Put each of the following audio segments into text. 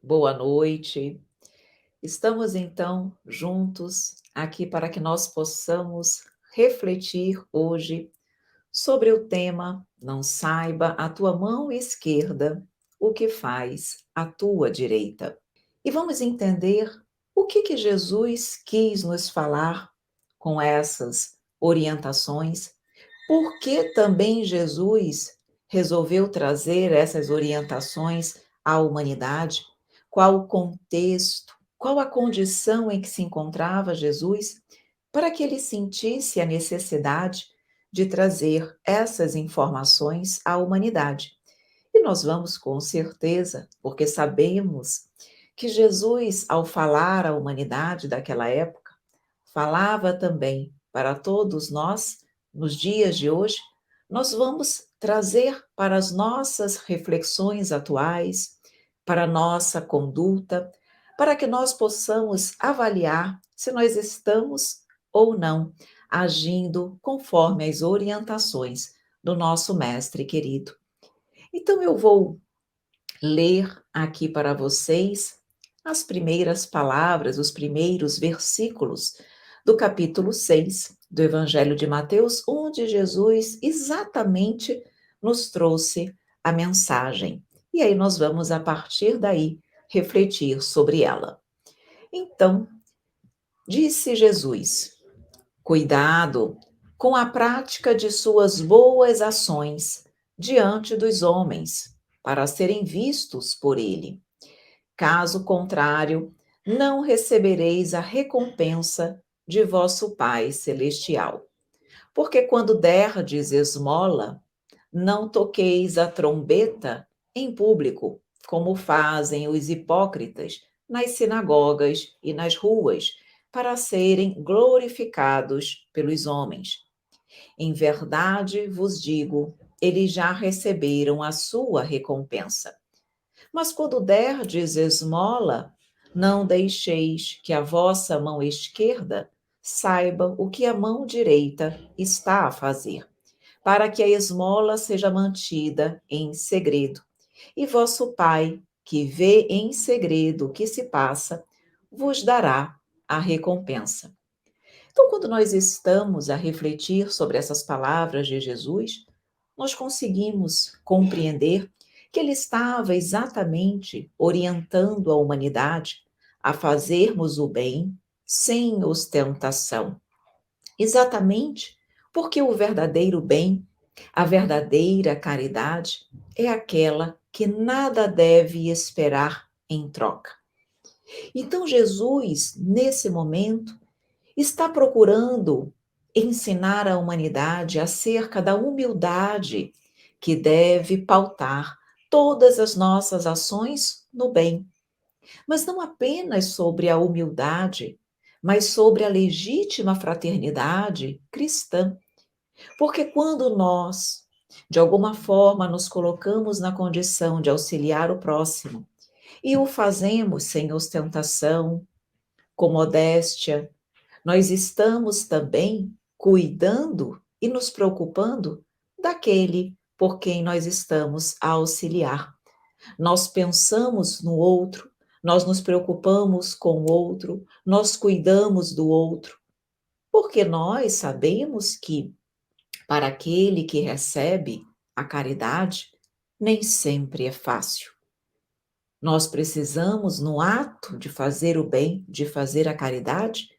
Boa noite. Estamos então juntos aqui para que nós possamos refletir hoje sobre o tema Não saiba a tua mão esquerda o que faz a tua direita. E vamos entender o que Jesus quis nos falar com essas orientações, por que também Jesus resolveu trazer essas orientações à humanidade, qual o contexto, qual a condição em que se encontrava Jesus, para que ele sentisse a necessidade de trazer essas informações à humanidade. E nós vamos com certeza, porque sabemos que Jesus, ao falar à humanidade daquela época, falava também para todos nós, nos dias de hoje, nós vamos trazer para as nossas reflexões atuais, para a nossa conduta, para que nós possamos avaliar se nós estamos ou não agindo conforme as orientações do nosso mestre querido. Então eu vou ler aqui para vocês as primeiras palavras, os primeiros versículos do capítulo 6 do Evangelho de Mateus, onde Jesus exatamente nos trouxe a mensagem. E aí nós vamos, a partir daí, refletir sobre ela. Então, disse Jesus: Cuidado com a prática de suas boas ações diante dos homens, para serem vistos por ele. Caso contrário, não recebereis a recompensa de vosso Pai Celestial. Porque quando derdes esmola, não toqueis a trombeta em público, como fazem os hipócritas nas sinagogas e nas ruas, para serem glorificados pelos homens. Em verdade vos digo, eles já receberam a sua recompensa. Mas quando derdes esmola, não deixeis que a vossa mão esquerda saiba o que a mão direita está a fazer, para que a esmola seja mantida em segredo. E vosso Pai, que vê em segredo o que se passa, vos dará a recompensa. Então, quando nós estamos a refletir sobre essas palavras de Jesus, nós conseguimos compreender que ele estava exatamente orientando a humanidade a fazermos o bem sem ostentação. Exatamente porque o verdadeiro bem, a verdadeira caridade, é aquela que nada deve esperar em troca. Então, Jesus, nesse momento, está procurando ensinar à humanidade acerca da humildade que deve pautar todas as nossas ações no bem. Mas não apenas sobre a humildade, mas sobre a legítima fraternidade cristã. Porque quando nós, de alguma forma, nos colocamos na condição de auxiliar o próximo e o fazemos sem ostentação, com modéstia, nós estamos também cuidando e nos preocupando daquele por quem nós estamos a auxiliar. Nós pensamos no outro, nós nos preocupamos com o outro, nós cuidamos do outro, porque nós sabemos que, para aquele que recebe a caridade, nem sempre é fácil. Nós precisamos, no ato de fazer o bem, de fazer a caridade,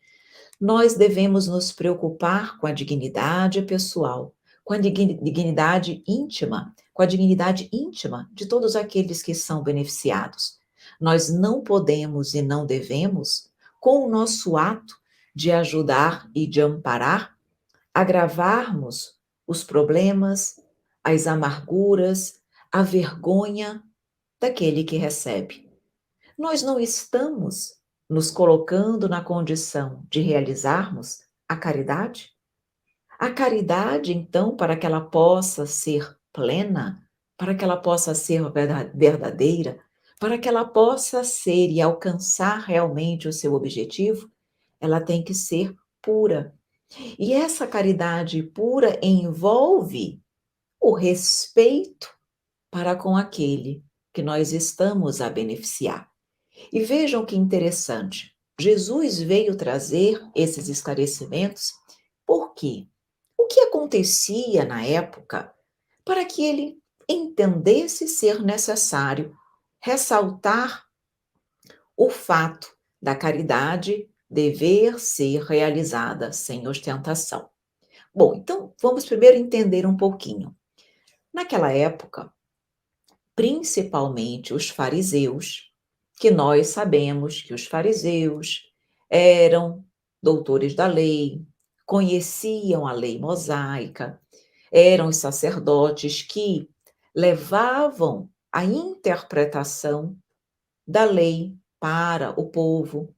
nós devemos nos preocupar com a dignidade pessoal, com a dignidade íntima, com a dignidade íntima de todos aqueles que são beneficiados. Nós não podemos e não devemos, com o nosso ato de ajudar e de amparar, agravarmos os problemas, as amarguras, a vergonha daquele que recebe. Nós não estamos nos colocando na condição de realizarmos a caridade? A caridade, então, para que ela possa ser plena, para que ela possa ser verdadeira, para que ela possa ser e alcançar realmente o seu objetivo, ela tem que ser pura. E essa caridade pura envolve o respeito para com aquele que nós estamos a beneficiar. E vejam que interessante, Jesus veio trazer esses esclarecimentos, por quê? O que acontecia na época para que ele entendesse ser necessário ressaltar o fato da caridade dever ser realizada sem ostentação. Bom, então vamos primeiro entender um pouquinho. Naquela época, principalmente os fariseus, que nós sabemos que os fariseus eram doutores da lei, conheciam a lei mosaica, eram os sacerdotes que levavam a interpretação da lei para o povo.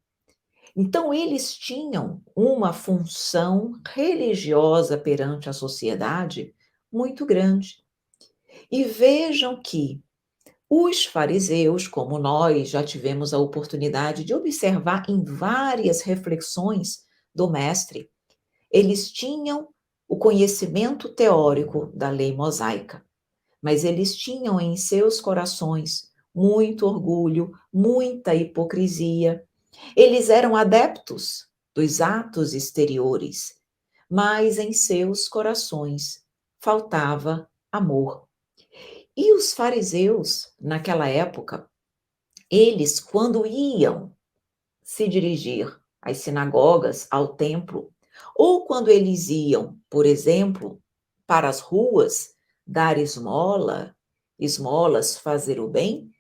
Então, eles tinham uma função religiosa perante a sociedade muito grande. E vejam que os fariseus, como nós já tivemos a oportunidade de observar em várias reflexões do Mestre, eles tinham o conhecimento teórico da lei mosaica, mas eles tinham em seus corações muito orgulho, muita hipocrisia. Eles eram adeptos dos atos exteriores, mas em seus corações faltava amor. E os fariseus, naquela época, eles, quando iam se dirigir às sinagogas, ao templo, ou quando eles iam, por exemplo, para as ruas dar esmolas, fazer o bem,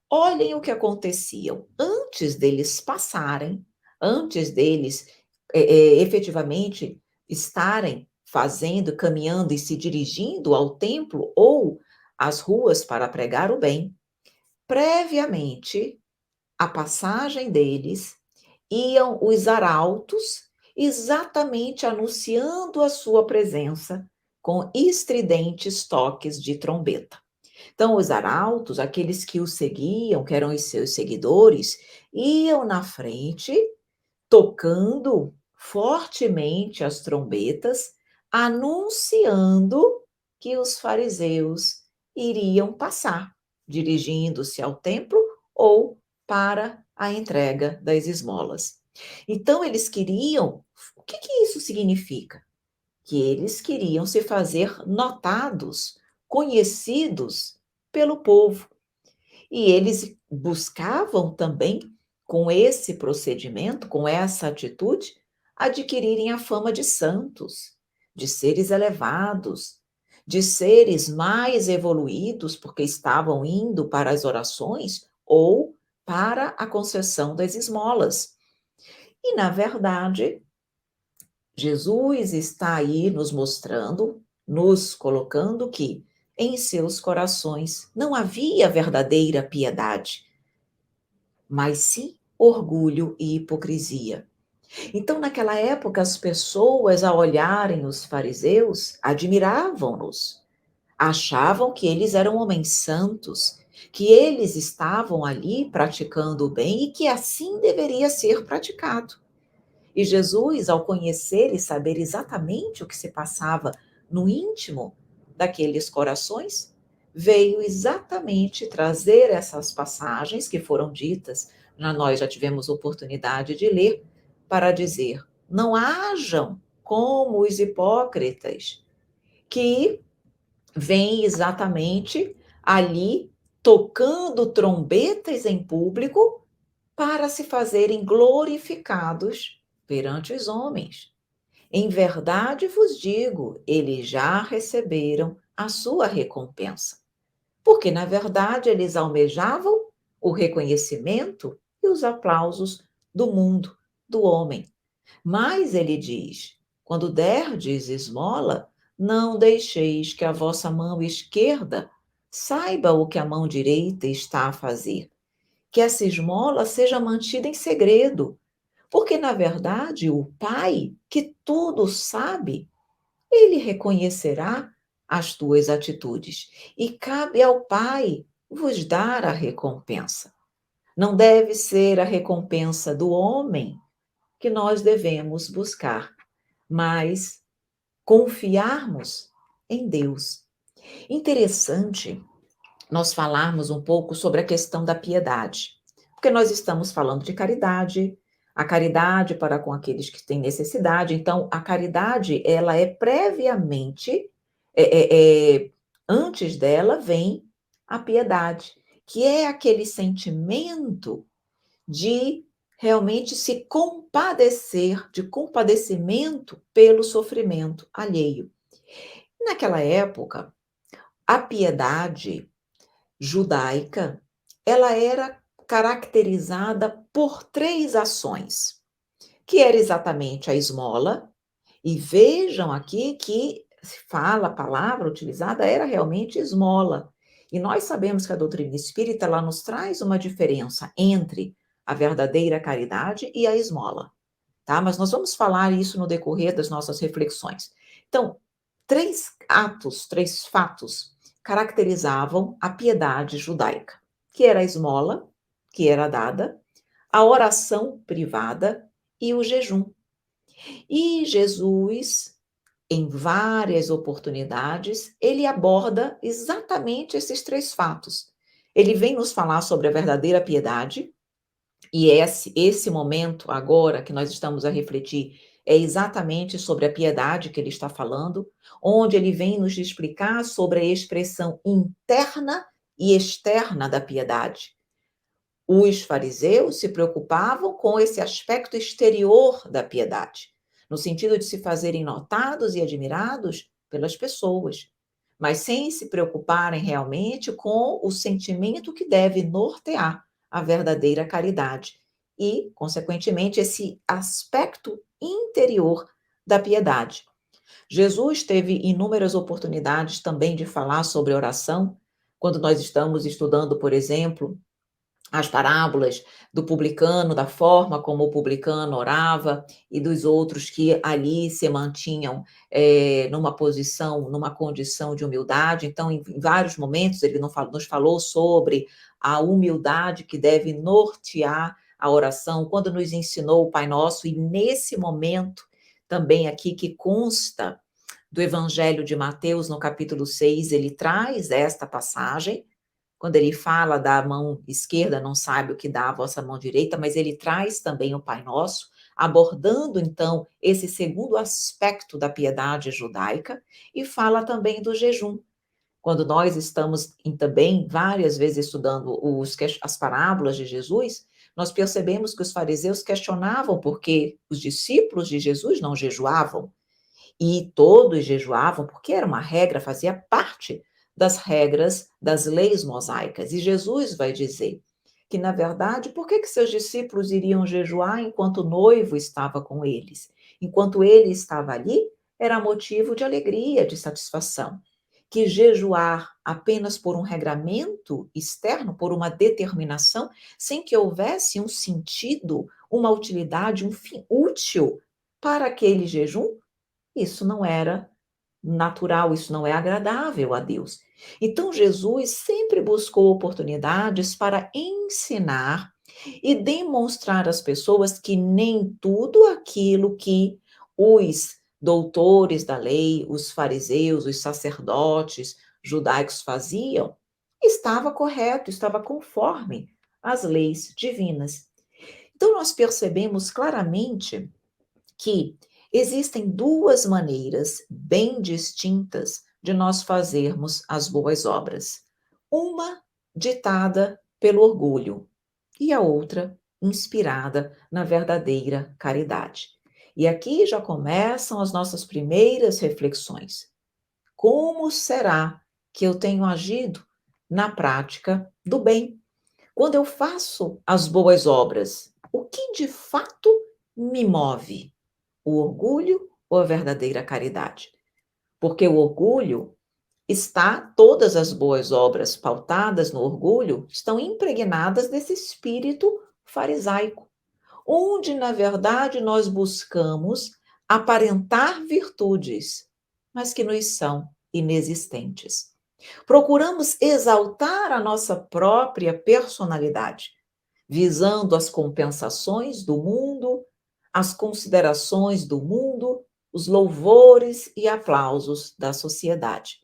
olhem o que acontecia. Antes deles efetivamente estarem fazendo, caminhando e se dirigindo ao templo ou às ruas para pregar o bem, previamente à passagem deles, iam os arautos exatamente anunciando a sua presença com estridentes toques de trombeta. Então, os arautos, aqueles que o seguiam, que eram os seus seguidores, iam na frente, tocando fortemente as trombetas, anunciando que os fariseus iriam passar, dirigindo-se ao templo ou para a entrega das esmolas. Então, eles queriam. O que que isso significa? Que eles queriam se fazer notados, conhecidos pelo povo. E eles buscavam também, com esse procedimento, com essa atitude, adquirirem a fama de santos, de seres elevados, de seres mais evoluídos, porque estavam indo para as orações ou para a concessão das esmolas. E, na verdade, Jesus está aí nos mostrando, nos colocando que em seus corações não havia verdadeira piedade, mas sim orgulho e hipocrisia. Então, naquela época, as pessoas, ao olharem os fariseus, admiravam-nos, achavam que eles eram homens santos, que eles estavam ali praticando o bem e que assim deveria ser praticado. E Jesus, ao conhecer e saber exatamente o que se passava no íntimo daqueles corações, veio exatamente trazer essas passagens que foram ditas, nós já tivemos oportunidade de ler, para dizer: não hajam como os hipócritas, que vêm exatamente ali tocando trombetas em público para se fazerem glorificados perante os homens. Em verdade vos digo, eles já receberam a sua recompensa. Porque, na verdade, eles almejavam o reconhecimento e os aplausos do mundo, do homem. Mas ele diz: quando derdes esmola, não deixeis que a vossa mão esquerda saiba o que a mão direita está a fazer, que essa esmola seja mantida em segredo, porque, na verdade, o Pai, que tudo sabe, ele reconhecerá as tuas atitudes e cabe ao Pai vos dar a recompensa. Não deve ser a recompensa do homem que nós devemos buscar, mas confiarmos em Deus. Interessante nós falarmos um pouco sobre a questão da piedade. Porque nós estamos falando de caridade, a caridade para com aqueles que têm necessidade. Então, a caridade, ela é previamente, antes dela vem a piedade, que é aquele sentimento de realmente se compadecer, de compadecimento pelo sofrimento alheio. Naquela época, a piedade judaica, ela era caracterizada por 3 ações, que era exatamente a esmola, e vejam aqui que se fala, a palavra utilizada era realmente esmola. E nós sabemos que a doutrina espírita, ela nos traz uma diferença entre a verdadeira caridade e a esmola, tá? Mas nós vamos falar isso no decorrer das nossas reflexões. Então, 3 atos, 3 fatos caracterizavam a piedade judaica, que era a esmola, que era dada, a oração privada e o jejum. E Jesus, em várias oportunidades, ele aborda exatamente esses 3 fatos. Ele vem nos falar sobre a verdadeira piedade, e esse momento agora que nós estamos a refletir é exatamente sobre a piedade que ele está falando, onde ele vem nos explicar sobre a expressão interna e externa da piedade. Os fariseus se preocupavam com esse aspecto exterior da piedade, no sentido de se fazerem notados e admirados pelas pessoas, mas sem se preocuparem realmente com o sentimento que deve nortear a verdadeira caridade e, consequentemente, esse aspecto interior da piedade. Jesus teve inúmeras oportunidades também de falar sobre oração, quando nós estamos estudando, por exemplo, as parábolas do publicano, da forma como o publicano orava e dos outros que ali se mantinham, numa posição, numa condição de humildade. Então, em vários momentos, ele nos falou sobre a humildade que deve nortear a oração, quando nos ensinou o Pai Nosso, e nesse momento também aqui que consta do Evangelho de Mateus, no capítulo 6, ele traz esta passagem, quando ele fala da mão esquerda, não sabe o que dá a vossa mão direita, mas ele traz também o Pai Nosso, abordando então esse segundo aspecto da piedade judaica, e fala também do jejum. Quando nós estamos também várias vezes estudando as parábolas de Jesus, nós percebemos que os fariseus questionavam por que os discípulos de Jesus não jejuavam. E todos jejuavam, porque era uma regra, fazia parte das regras das leis mosaicas. E Jesus vai dizer que, na verdade, por que seus discípulos iriam jejuar enquanto o noivo estava com eles? Enquanto ele estava ali, era motivo de alegria, de satisfação. Que jejuar apenas por um regramento externo, por uma determinação, sem que houvesse um sentido, uma utilidade, um fim útil para aquele jejum, isso não era natural, isso não é agradável a Deus. Então, Jesus sempre buscou oportunidades para ensinar e demonstrar às pessoas que nem tudo aquilo que os doutores da lei, os fariseus, os sacerdotes judaicos faziam, estava correto, estava conforme às leis divinas. Então, nós percebemos claramente que existem 2 maneiras bem distintas de nós fazermos as boas obras. Uma ditada pelo orgulho e a outra inspirada na verdadeira caridade. E aqui já começam as nossas primeiras reflexões. Como será que eu tenho agido na prática do bem? Quando eu faço as boas obras, o que de fato me move? O orgulho ou a verdadeira caridade? Porque o orgulho todas as boas obras pautadas no orgulho estão impregnadas desse espírito farisaico, onde, na verdade, nós buscamos aparentar virtudes, mas que nos são inexistentes. Procuramos exaltar a nossa própria personalidade, visando as compensações do mundo, as considerações do mundo, os louvores e aplausos da sociedade.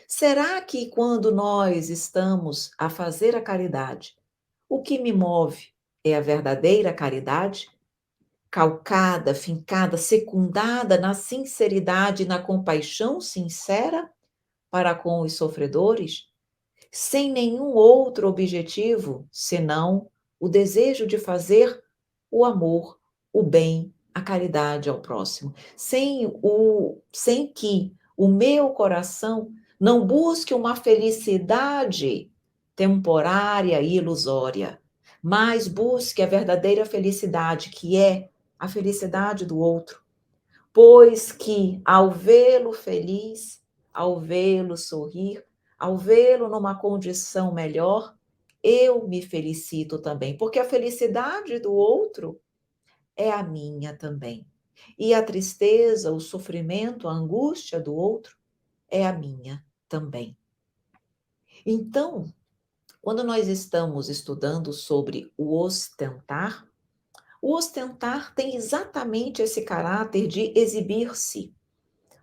Será que quando nós estamos a fazer a caridade, O que me move é a verdadeira caridade, calcada, fincada, secundada na sinceridade e na compaixão sincera para com os sofredores, sem nenhum outro objetivo senão o desejo de fazer o amor, o bem, a caridade ao próximo, sem que o meu coração não busque uma felicidade temporária e ilusória, mas busque a verdadeira felicidade, que é a felicidade do outro, pois que ao vê-lo feliz, ao vê-lo sorrir, ao vê-lo numa condição melhor, eu me felicito também, porque a felicidade do outro é a minha também. E a tristeza, o sofrimento, a angústia do outro é a minha também. Então, quando nós estamos estudando sobre o ostentar tem exatamente esse caráter de exibir-se,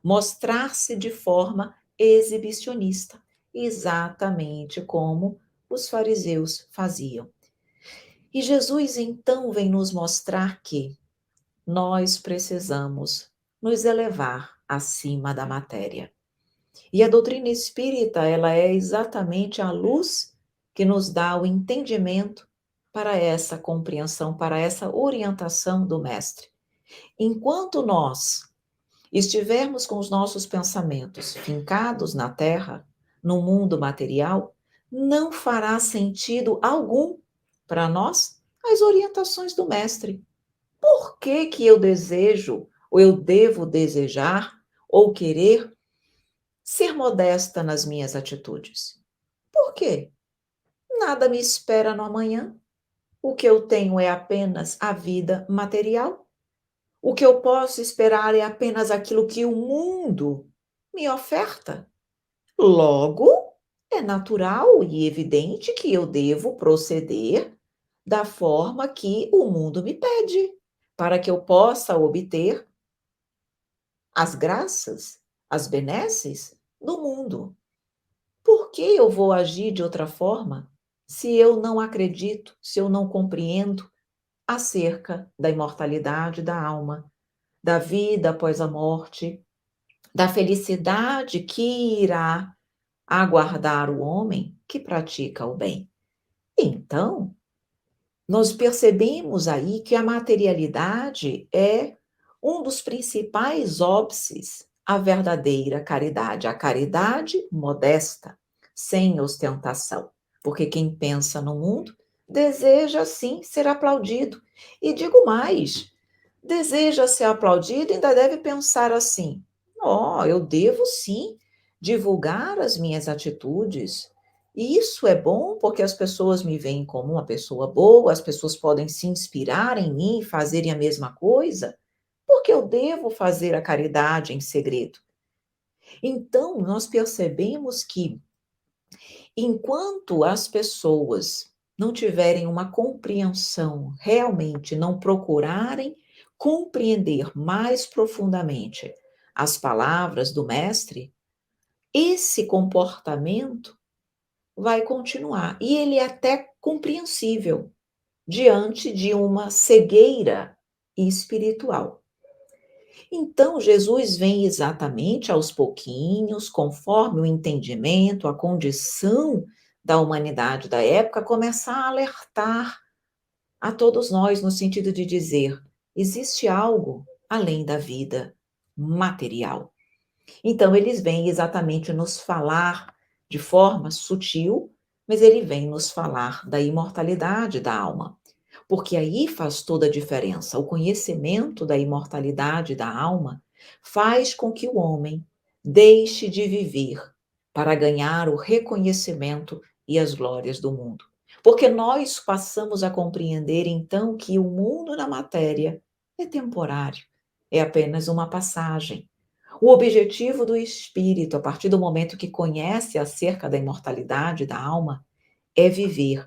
mostrar-se de forma exibicionista, exatamente como os fariseus faziam. E Jesus então vem nos mostrar que nós precisamos nos elevar acima da matéria. E a doutrina espírita, ela é exatamente a luz que nos dá o entendimento para essa compreensão, para essa orientação do mestre. Enquanto nós estivermos com os nossos pensamentos fincados na terra, no mundo material, não fará sentido algum para nós as orientações do mestre. Por que que eu desejo, ou eu devo desejar, ou querer ser modesta nas minhas atitudes? Por quê? Nada me espera no amanhã. O que eu tenho é apenas a vida material. O que eu posso esperar é apenas aquilo que o mundo me oferta. Logo, é natural e evidente que eu devo proceder da forma que o mundo me pede, para que eu possa obter as graças, as benesses do mundo. Por que eu vou agir de outra forma se eu não acredito, se eu não compreendo acerca da imortalidade da alma, da vida após a morte, da felicidade que irá aguardar o homem que pratica o bem? Então, nós percebemos aí que a materialidade é um dos principais óbices à verdadeira caridade, a caridade modesta, sem ostentação. Porque quem pensa no mundo deseja sim ser aplaudido. E digo mais, deseja ser aplaudido e ainda deve pensar assim: ó, eu devo sim divulgar as minhas atitudes, e isso é bom porque as pessoas me veem como uma pessoa boa, as pessoas podem se inspirar em mim e fazerem a mesma coisa, porque eu devo fazer a caridade em segredo. Então, nós percebemos que, enquanto as pessoas não tiverem uma compreensão, realmente não procurarem compreender mais profundamente as palavras do Mestre, esse comportamento vai continuar. E ele é até compreensível diante de uma cegueira espiritual. Então, Jesus vem exatamente aos pouquinhos, conforme o entendimento, a condição da humanidade da época, começar a alertar a todos nós, no sentido de dizer: existe algo além da vida material. Então, eles vêm exatamente nos falar de forma sutil, mas ele vem nos falar da imortalidade da alma, porque aí faz toda a diferença. O conhecimento da imortalidade da alma faz com que o homem deixe de viver para ganhar o reconhecimento e as glórias do mundo. Porque nós passamos a compreender então que o mundo na matéria é temporário, é apenas uma passagem. O objetivo do espírito, a partir do momento que conhece acerca da imortalidade da alma, é viver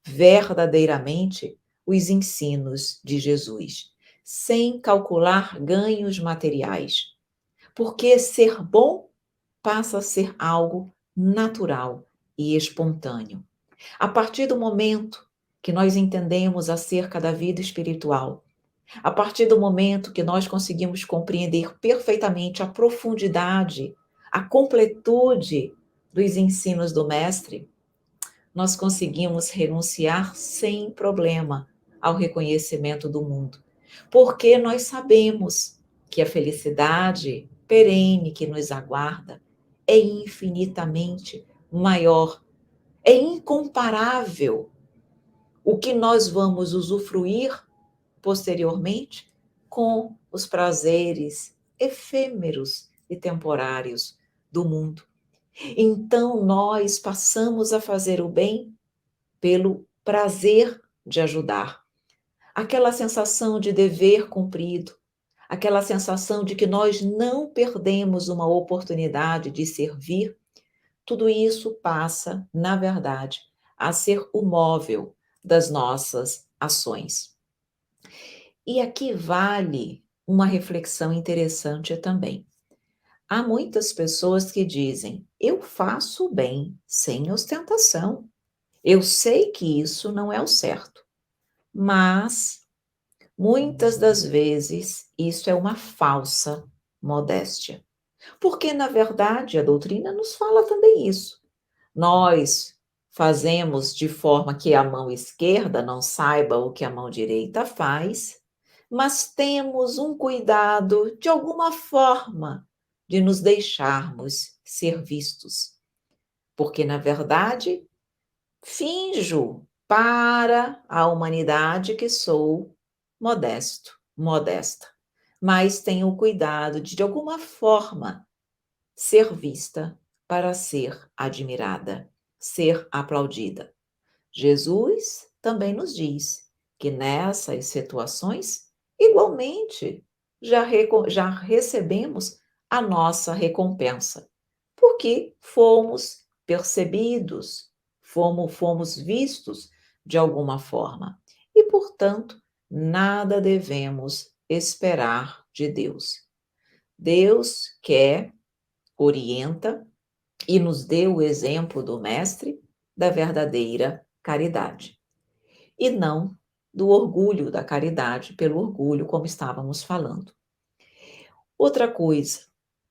verdadeiramente os ensinos de Jesus, sem calcular ganhos materiais. Porque ser bom passa a ser algo natural e espontâneo. A partir do momento que nós entendemos acerca da vida espiritual, a partir do momento que nós conseguimos compreender perfeitamente a profundidade, a completude dos ensinos do Mestre, nós conseguimos renunciar sem problema ao reconhecimento do mundo, porque nós sabemos que a felicidade perene que nos aguarda é infinitamente maior, é incomparável o que nós vamos usufruir posteriormente com os prazeres efêmeros e temporários do mundo. Então, nós passamos a fazer o bem pelo prazer de ajudar. Aquela sensação de dever cumprido, aquela sensação de que nós não perdemos uma oportunidade de servir, tudo isso passa, na verdade, a ser o móvel das nossas ações. E aqui vale uma reflexão interessante também. Há muitas pessoas que dizem: eu faço o bem sem ostentação. Eu sei que isso não é o certo, mas muitas das vezes isso é uma falsa modéstia. Porque, na verdade, a doutrina nos fala também isso. Nós fazemos de forma que a mão esquerda não saiba o que a mão direita faz, mas temos um cuidado, de alguma forma, de nos deixarmos ser vistos. Porque, na verdade, finjo para a humanidade que sou modesto, modesta, mas tenho cuidado de alguma forma, ser vista para ser admirada, ser aplaudida. Jesus também nos diz que nessas situações, igualmente, já recebemos a nossa recompensa, porque fomos percebidos, fomos vistos de alguma forma. E, portanto, nada devemos esperar de Deus. Deus quer, orienta e nos deu o exemplo do Mestre da verdadeira caridade. E não do orgulho da caridade pelo orgulho, como estávamos falando. Outra coisa,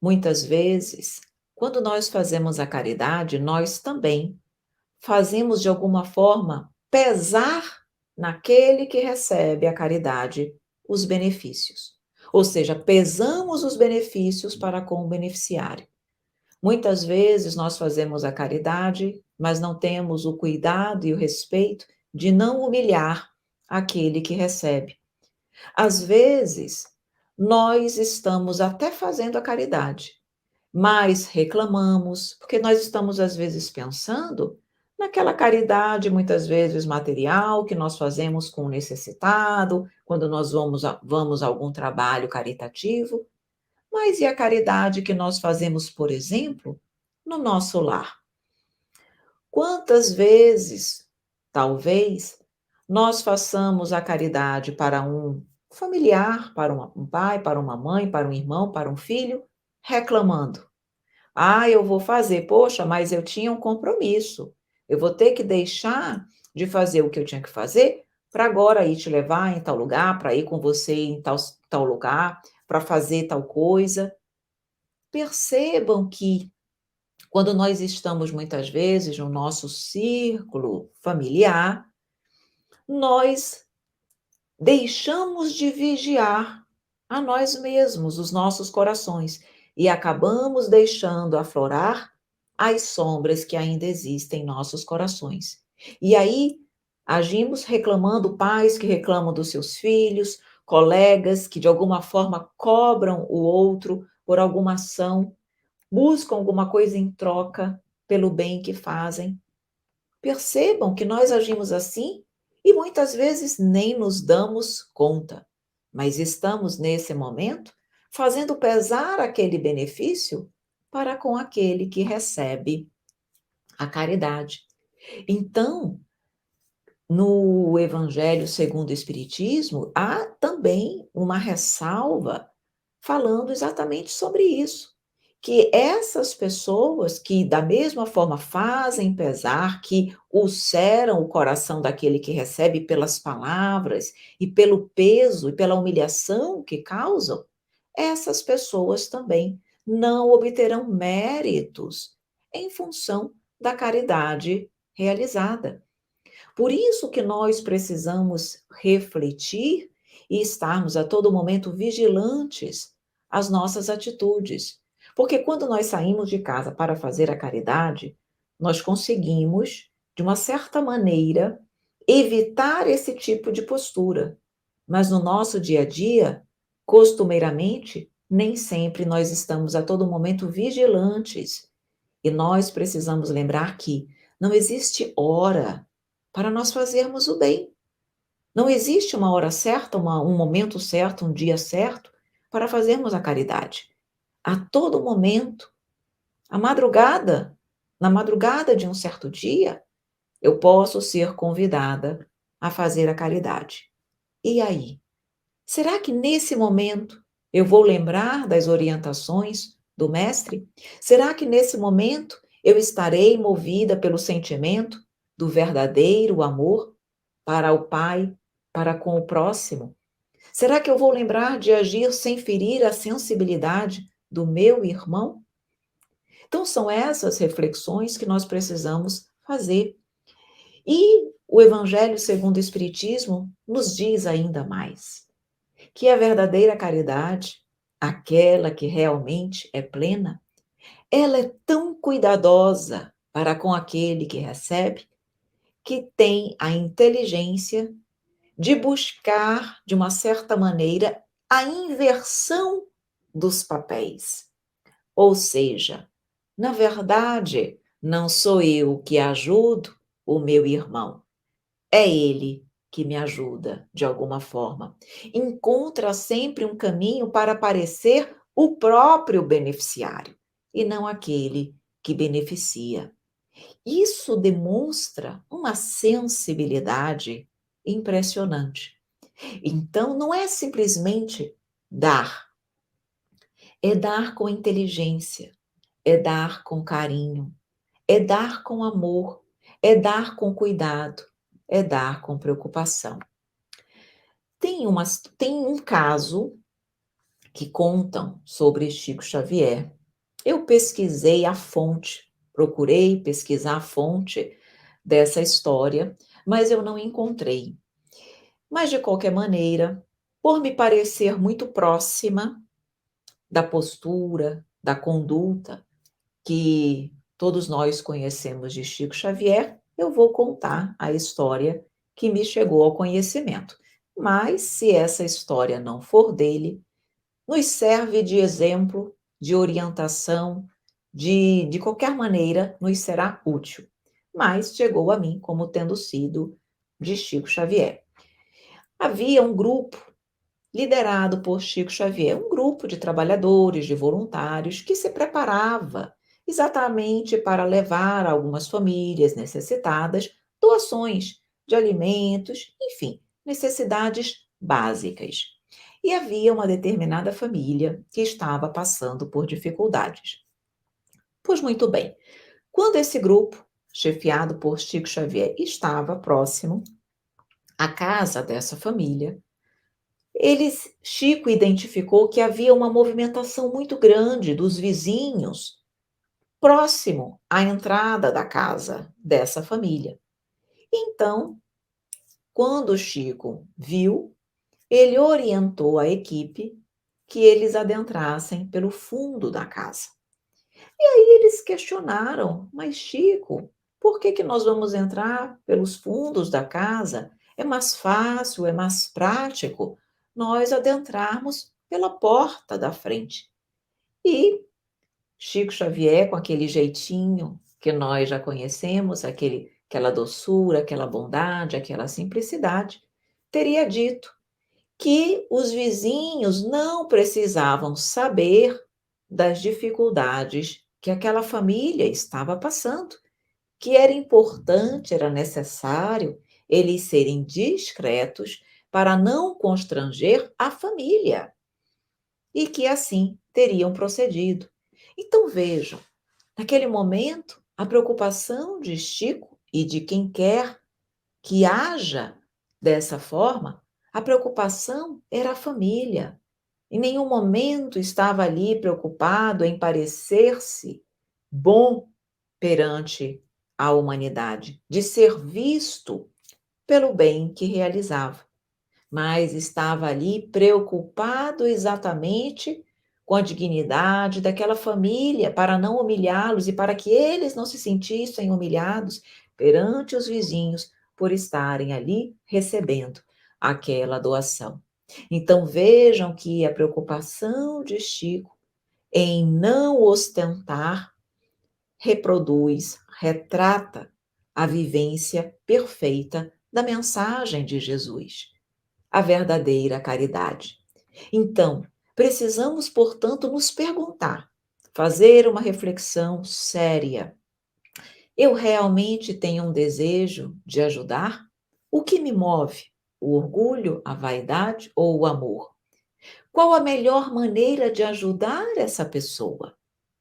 muitas vezes, quando nós fazemos a caridade, nós também fazemos de alguma forma pesar naquele que recebe a caridade os benefícios. Ou seja, pesamos os benefícios para com o beneficiário. Muitas vezes nós fazemos a caridade, mas não temos o cuidado e o respeito de não humilhar aquele que recebe. Às vezes, nós estamos até fazendo a caridade, mas reclamamos, porque nós estamos às vezes pensando naquela caridade, muitas vezes material, que nós fazemos com o necessitado, quando nós vamos a algum trabalho caritativo, mas e a caridade que nós fazemos, por exemplo, no nosso lar? Quantas vezes, talvez, nós façamos a caridade para um familiar, para um pai, para uma mãe, para um irmão, para um filho, reclamando: ah, eu vou fazer, poxa, mas eu tinha um compromisso. Eu vou ter que deixar de fazer o que eu tinha que fazer para agora ir te levar em tal lugar, para ir com você em tal lugar, para fazer tal coisa. Percebam que quando nós estamos muitas vezes no nosso círculo familiar, nós deixamos de vigiar a nós mesmos, os nossos corações, e acabamos deixando aflorar as sombras que ainda existem em nossos corações. E aí agimos reclamando, pais que reclamam dos seus filhos, colegas que de alguma forma cobram o outro por alguma ação, buscam alguma coisa em troca pelo bem que fazem. Percebam que nós agimos assim e muitas vezes nem nos damos conta, mas estamos nesse momento fazendo pesar aquele benefício para com aquele que recebe a caridade. Então, no Evangelho segundo o Espiritismo, há também uma ressalva falando exatamente sobre isso, que essas pessoas que da mesma forma fazem pesar, que ulceram o coração daquele que recebe pelas palavras e pelo peso e pela humilhação que causam, essas pessoas também não obterão méritos em função da caridade realizada. Por isso que nós precisamos refletir e estarmos a todo momento vigilantes às nossas atitudes. Porque quando nós saímos de casa para fazer a caridade, nós conseguimos, de uma certa maneira, evitar esse tipo de postura. Mas no nosso dia a dia, costumeiramente, nem sempre nós estamos a todo momento vigilantes. E nós precisamos lembrar que não existe hora para nós fazermos o bem. Não existe uma hora certa, um momento certo, um dia certo para fazermos a caridade. A todo momento, à madrugada, na madrugada de um certo dia, eu posso ser convidada a fazer a caridade. E aí? Será que nesse momento eu vou lembrar das orientações do Mestre? Será que nesse momento eu estarei movida pelo sentimento do verdadeiro amor para o Pai, para com o próximo? Será que eu vou lembrar de agir sem ferir a sensibilidade do meu irmão? Então, são essas reflexões que nós precisamos fazer. E o Evangelho segundo o Espiritismo nos diz ainda mais que a verdadeira caridade, aquela que realmente é plena, ela é tão cuidadosa para com aquele que recebe, que tem a inteligência de buscar, de uma certa maneira, a inversão dos papéis. Ou seja, na verdade, não sou eu que ajudo o meu irmão, é ele que me ajuda de alguma forma. Encontra sempre um caminho para parecer o próprio beneficiário e não aquele que beneficia. Isso demonstra uma sensibilidade impressionante. Então, não é simplesmente dar, é dar com inteligência, é dar com carinho, é dar com amor, é dar com cuidado, é dar com preocupação. Tem um caso que contam sobre Chico Xavier. Eu pesquisei a fonte, procurei pesquisar a fonte dessa história, mas eu não encontrei. Mas, de qualquer maneira, por me parecer muito próxima da postura, da conduta que todos nós conhecemos de Chico Xavier, eu vou contar a história que me chegou ao conhecimento. Mas, se essa história não for dele, nos serve de exemplo, de orientação, de qualquer maneira, nos será útil. Mas chegou a mim como tendo sido de Chico Xavier. Havia um grupo liderado por Chico Xavier, um grupo de trabalhadores, de voluntários, que se preparava exatamente para levar a algumas famílias necessitadas doações de alimentos, enfim, necessidades básicas. E havia uma determinada família que estava passando por dificuldades. Pois muito bem, quando esse grupo, chefiado por Chico Xavier, estava próximo à casa dessa família, Chico identificou que havia uma movimentação muito grande dos vizinhos próximo à entrada da casa dessa família. Então, quando Chico viu, ele orientou a equipe que eles adentrassem pelo fundo da casa. E aí eles questionaram: mas Chico, por que que nós vamos entrar pelos fundos da casa? É mais fácil, é mais prático nós adentrarmos pela porta da frente. E Chico Xavier, com aquele jeitinho que nós já conhecemos, aquela doçura, aquela bondade, aquela simplicidade, teria dito que os vizinhos não precisavam saber das dificuldades que aquela família estava passando, que era importante, era necessário eles serem discretos para não constranger a família, e que assim teriam procedido. Então vejam, naquele momento, a preocupação de Chico e de quem quer que haja dessa forma, a preocupação era a família. Em nenhum momento estava ali preocupado em parecer-se bom perante a humanidade, de ser visto pelo bem que realizava, mas estava ali preocupado exatamente com a dignidade daquela família, para não humilhá-los e para que eles não se sentissem humilhados perante os vizinhos por estarem ali recebendo aquela doação. Então vejam que a preocupação de Chico em não ostentar reproduz, retrata a vivência perfeita da mensagem de Jesus, a verdadeira caridade. Então, precisamos, portanto, nos perguntar, fazer uma reflexão séria. Eu realmente tenho um desejo de ajudar? O que me move? O orgulho, a vaidade ou o amor? Qual a melhor maneira de ajudar essa pessoa?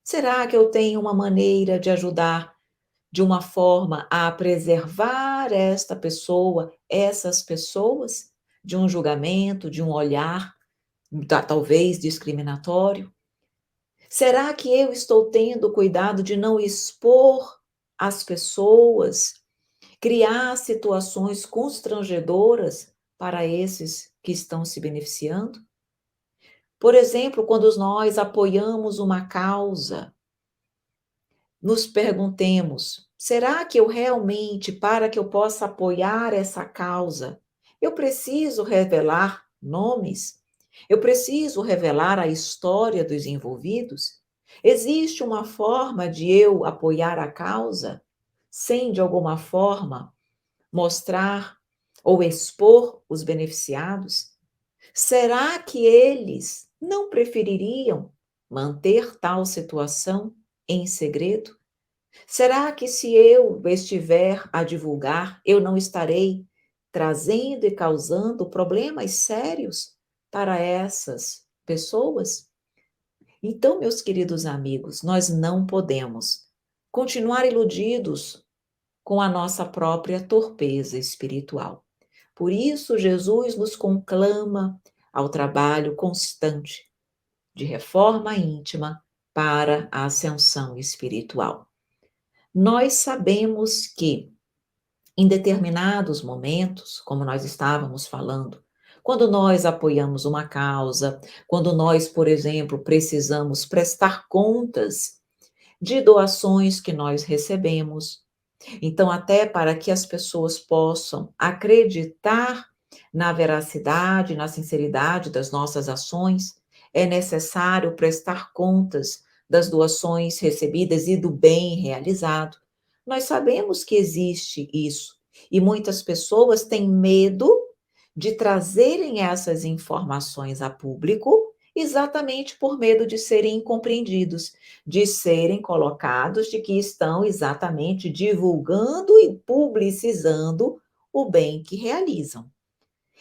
Será que eu tenho uma maneira de ajudar de uma forma a preservar esta pessoa, essas pessoas, de um julgamento, de um olhar, talvez discriminatório? Será que eu estou tendo cuidado de não expor as pessoas, criar situações constrangedoras para esses que estão se beneficiando? Por exemplo, quando nós apoiamos uma causa, nos perguntemos: será que eu realmente, para que eu possa apoiar essa causa, eu preciso revelar nomes? Eu preciso revelar a história dos envolvidos? Existe uma forma de eu apoiar a causa sem, de alguma forma, mostrar ou expor os beneficiados? Será que eles não prefeririam manter tal situação em segredo? Será que se eu estiver a divulgar, eu não estarei trazendo e causando problemas sérios para essas pessoas? Então, meus queridos amigos, nós não podemos continuar iludidos com a nossa própria torpeza espiritual. Por isso, Jesus nos conclama ao trabalho constante de reforma íntima para a ascensão espiritual. Nós sabemos que, em determinados momentos, como nós estávamos falando, quando nós apoiamos uma causa, quando nós, por exemplo, precisamos prestar contas de doações que nós recebemos, então, até para que as pessoas possam acreditar na veracidade, na sinceridade das nossas ações, é necessário prestar contas das doações recebidas e do bem realizado. Nós sabemos que existe isso e muitas pessoas têm medo de trazerem essas informações a público exatamente por medo de serem incompreendidos, de serem colocados de que estão exatamente divulgando e publicizando o bem que realizam.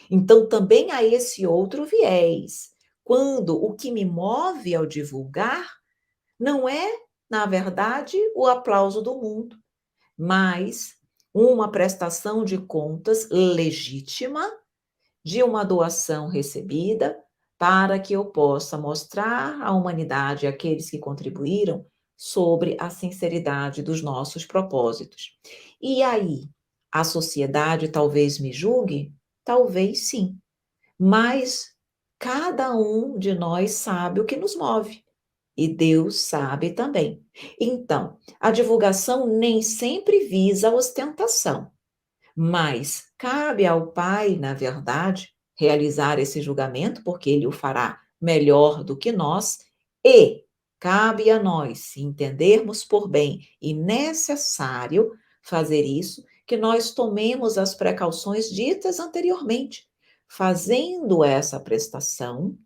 Então, também há esse outro viés, quando o que me move ao divulgar não é, na verdade, o aplauso do mundo, mas uma prestação de contas legítima de uma doação recebida, para que eu possa mostrar à humanidade, àqueles que contribuíram, sobre a sinceridade dos nossos propósitos. E aí, a sociedade talvez me julgue? Talvez sim, mas cada um de nós sabe o que nos move. E Deus sabe também. Então, a divulgação nem sempre visa a ostentação. Mas cabe ao Pai, na verdade, realizar esse julgamento, porque ele o fará melhor do que nós, e cabe a nós, se entendermos por bem e necessário fazer isso, que nós tomemos as precauções ditas anteriormente, fazendo essa prestação,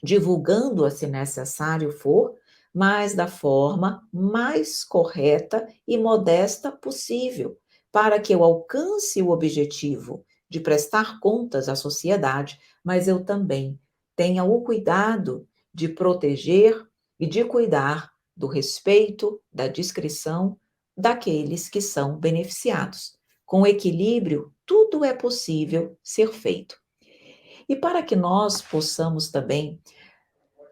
divulgando-a se necessário for, mas da forma mais correta e modesta possível, para que eu alcance o objetivo de prestar contas à sociedade, mas eu também tenha o cuidado de proteger e de cuidar do respeito, da discrição daqueles que são beneficiados. Com equilíbrio, tudo é possível ser feito. E para que nós possamos também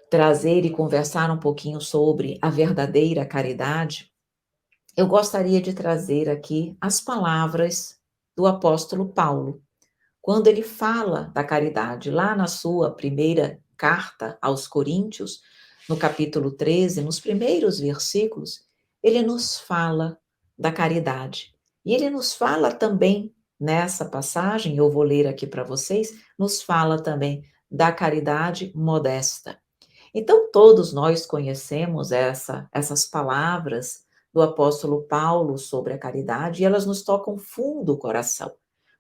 trazer e conversar um pouquinho sobre a verdadeira caridade, eu gostaria de trazer aqui as palavras do apóstolo Paulo, quando ele fala da caridade, lá na sua primeira carta aos Coríntios, no capítulo 13, nos primeiros versículos, ele nos fala da caridade. E ele nos fala também, nessa passagem, eu vou ler aqui para vocês, nos fala também da caridade modesta. Então, todos nós conhecemos essas palavras do apóstolo Paulo sobre a caridade e elas nos tocam fundo o coração,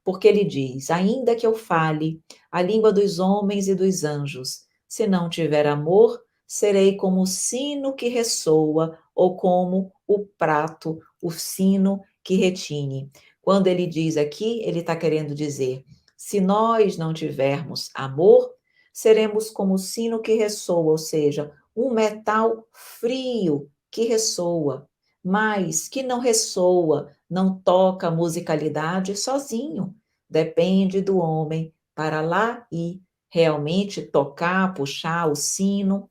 porque ele diz: ainda que eu fale a língua dos homens e dos anjos, se não tiver amor, serei como o sino que ressoa ou como o prato, o sino que retine. Quando ele diz aqui, ele está querendo dizer: se nós não tivermos amor, seremos como o sino que ressoa, ou seja, um metal frio que ressoa, mas que não ressoa, não toca a musicalidade sozinho. Depende do homem para lá e realmente tocar, puxar o sino,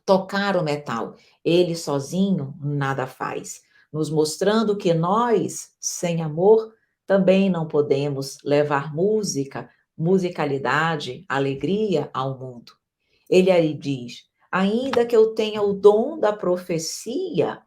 tocar o metal. Ele sozinho nada faz, nos mostrando que nós, sem amor, também não podemos levar música, musicalidade, alegria ao mundo. Ele aí diz: ainda que eu tenha o dom da profecia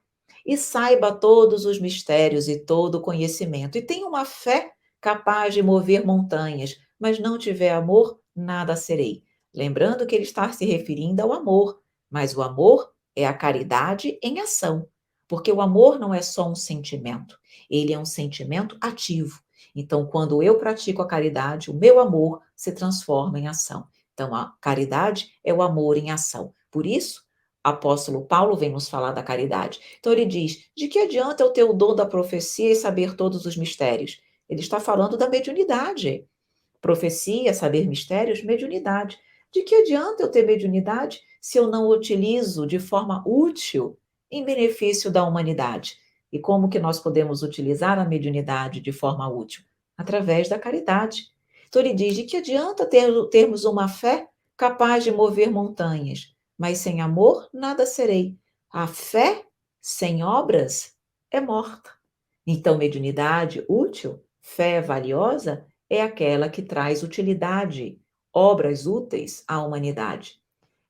e saiba todos os mistérios e todo o conhecimento, e tenha uma fé capaz de mover montanhas, mas não tiver amor, nada serei. Lembrando que ele está se referindo ao amor, mas o amor é a caridade em ação, porque o amor não é só um sentimento, ele é um sentimento ativo. Então, quando eu pratico a caridade, o meu amor se transforma em ação. Então, a caridade é o amor em ação. Por isso, apóstolo Paulo vem nos falar da caridade. Então, ele diz: de que adianta eu ter o dom da profecia e saber todos os mistérios? Ele está falando da mediunidade. Profecia, saber mistérios, mediunidade. De que adianta eu ter mediunidade se eu não utilizo de forma útil em benefício da humanidade? E como que nós podemos utilizar a mediunidade de forma útil? Através da caridade. Então ele diz: de que adianta termos uma fé capaz de mover montanhas, mas sem amor nada serei. A fé sem obras é morta. Então, mediunidade útil, fé valiosa, é aquela que traz utilidade, obras úteis à humanidade.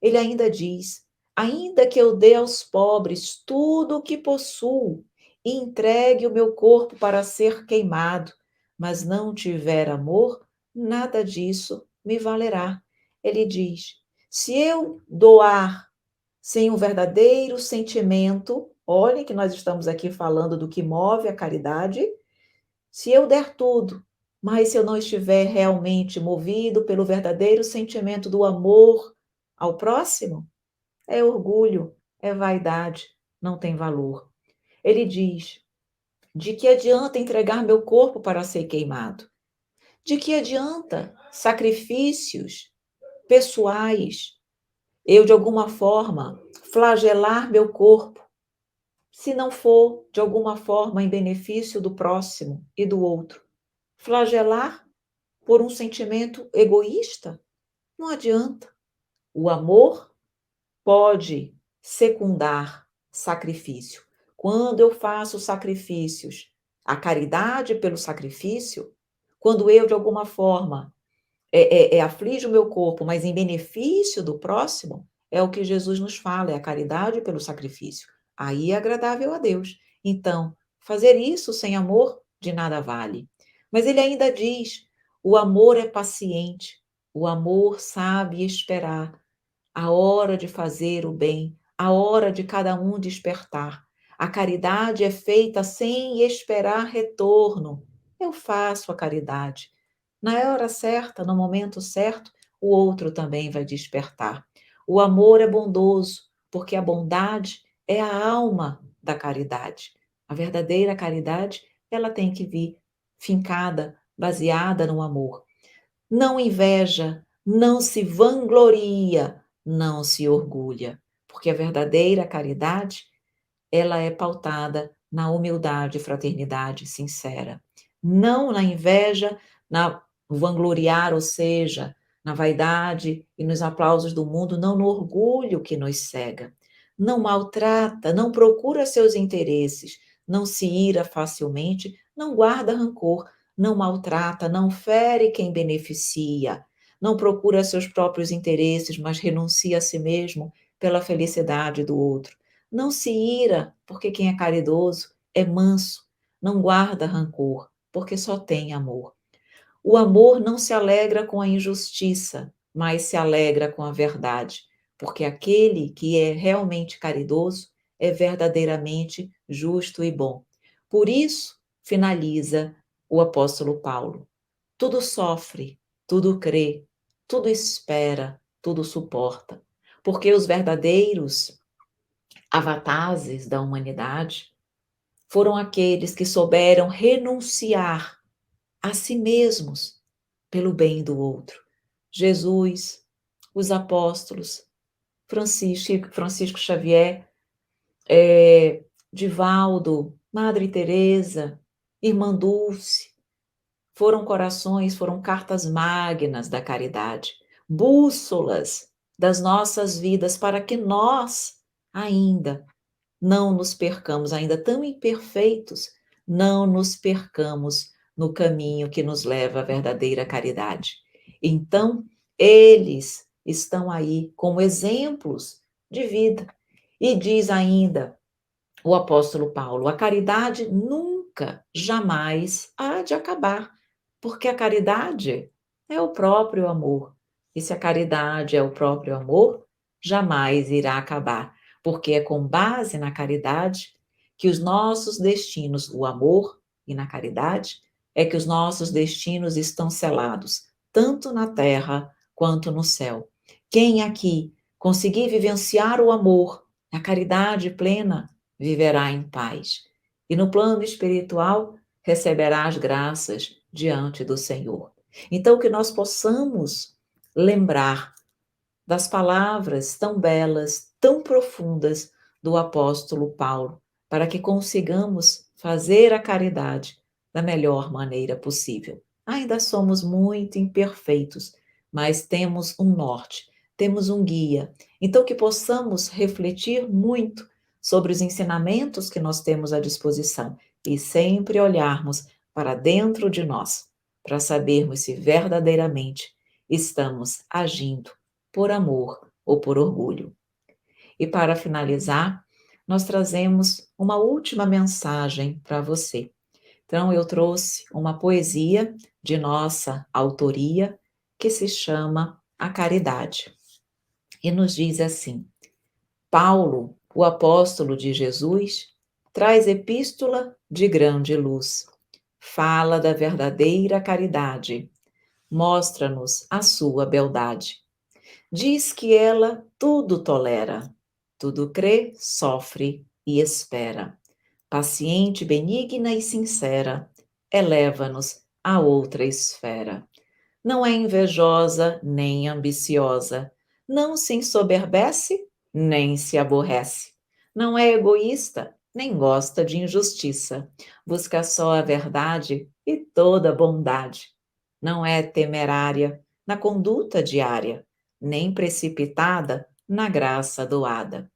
Ele ainda diz: ainda que eu dê aos pobres tudo o que possuo e entregue o meu corpo para ser queimado, mas não tiver amor, nada disso me valerá. Ele diz: se eu doar sem um verdadeiro sentimento, olhem que nós estamos aqui falando do que move a caridade, se eu der tudo, mas se eu não estiver realmente movido pelo verdadeiro sentimento do amor ao próximo, é orgulho, é vaidade, não tem valor. Ele diz: de que adianta entregar meu corpo para ser queimado? De que adianta sacrifícios pessoais? Eu, de alguma forma, flagelar meu corpo, se não for, de alguma forma, em benefício do próximo e do outro. Flagelar por um sentimento egoísta? Não adianta. O amor pode secundar sacrifício. Quando eu faço sacrifícios, a caridade pelo sacrifício, quando eu, de alguma forma, aflige o meu corpo, mas em benefício do próximo, é o que Jesus nos fala, é a caridade pelo sacrifício. Aí é agradável a Deus. Então, fazer isso sem amor de nada vale. Mas ele ainda diz: o amor é paciente, o amor sabe esperar, a hora de fazer o bem, a hora de cada um despertar. A caridade é feita sem esperar retorno. Eu faço a caridade. Na hora certa, no momento certo, o outro também vai despertar. O amor é bondoso, porque a bondade é a alma da caridade. A verdadeira caridade, ela tem que vir fincada, baseada no amor. Não inveja, não se vangloria, não se orgulha, porque a verdadeira caridade ela é pautada na humildade e fraternidade sincera, não na inveja, na vangloriar, ou seja, na vaidade e nos aplausos do mundo, não no orgulho que nos cega. Não maltrata, não procura seus interesses, não se ira facilmente, não guarda rancor, não maltrata, não fere quem beneficia, não procura seus próprios interesses, mas renuncia a si mesmo pela felicidade do outro. Não se ira, porque quem é caridoso é manso, não guarda rancor, porque só tem amor. O amor não se alegra com a injustiça, mas se alegra com a verdade, porque aquele que é realmente caridoso é verdadeiramente justo e bom. Por isso, finaliza o apóstolo Paulo: tudo sofre, tudo crê, tudo espera, tudo suporta, porque os verdadeiros avatares da humanidade foram aqueles que souberam renunciar a si mesmos pelo bem do outro. Jesus, os apóstolos, Francisco Xavier, Divaldo, Madre Teresa, Irmã Dulce, foram corações, foram cartas magnas da caridade, bússolas das nossas vidas para que nós ainda não nos percamos, ainda tão imperfeitos, não nos percamos no caminho que nos leva à verdadeira caridade. Então, eles estão aí como exemplos de vida. E diz ainda o apóstolo Paulo: a caridade nunca, jamais há de acabar, porque a caridade é o próprio amor. E se a caridade é o próprio amor, jamais irá acabar, porque é com base na caridade que os nossos destinos, o amor e na caridade, é que os nossos destinos estão selados, tanto na terra quanto no céu. Quem aqui conseguir vivenciar o amor, a caridade plena, viverá em paz. E no plano espiritual, receberá as graças diante do Senhor. Então, que nós possamos lembrar das palavras tão belas, tão profundas do apóstolo Paulo, para que consigamos fazer a caridade da melhor maneira possível. Ainda somos muito imperfeitos, mas temos um norte, temos um guia. Então, que possamos refletir muito sobre os ensinamentos que nós temos à disposição e sempre olharmos para dentro de nós, para sabermos se verdadeiramente estamos agindo por amor ou por orgulho. E para finalizar, nós trazemos uma última mensagem para você. Então, eu trouxe uma poesia de nossa autoria que se chama A Caridade. E nos diz assim: Paulo, o apóstolo de Jesus, traz epístola de grande luz. Fala da verdadeira caridade, mostra-nos a sua beldade. Diz que ela tudo tolera, tudo crê, sofre e espera. Paciente, benigna e sincera, eleva-nos a outra esfera. Não é invejosa nem ambiciosa, não se ensoberbece nem se aborrece. Não é egoísta, nem gosta de injustiça. Busca só a verdade e toda a bondade. Não é temerária na conduta diária, nem precipitada na graça doada.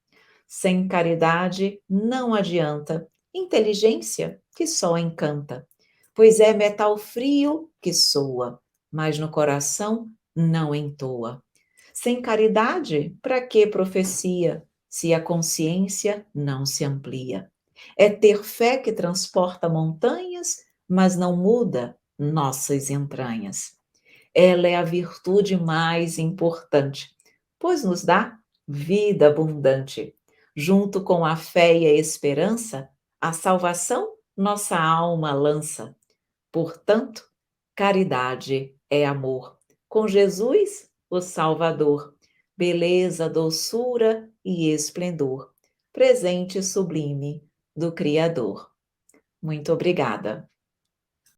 Sem caridade não adianta inteligência que só encanta, pois é metal frio que soa, mas no coração não entoa. Sem caridade, para que profecia, se a consciência não se amplia? É ter fé que transporta montanhas, mas não muda nossas entranhas. Ela é a virtude mais importante, pois nos dá vida abundante. Junto com a fé e a esperança, a salvação nossa alma lança. Portanto, caridade é amor. Com Jesus, o Salvador, beleza, doçura e esplendor, presente sublime do Criador. Muito obrigada.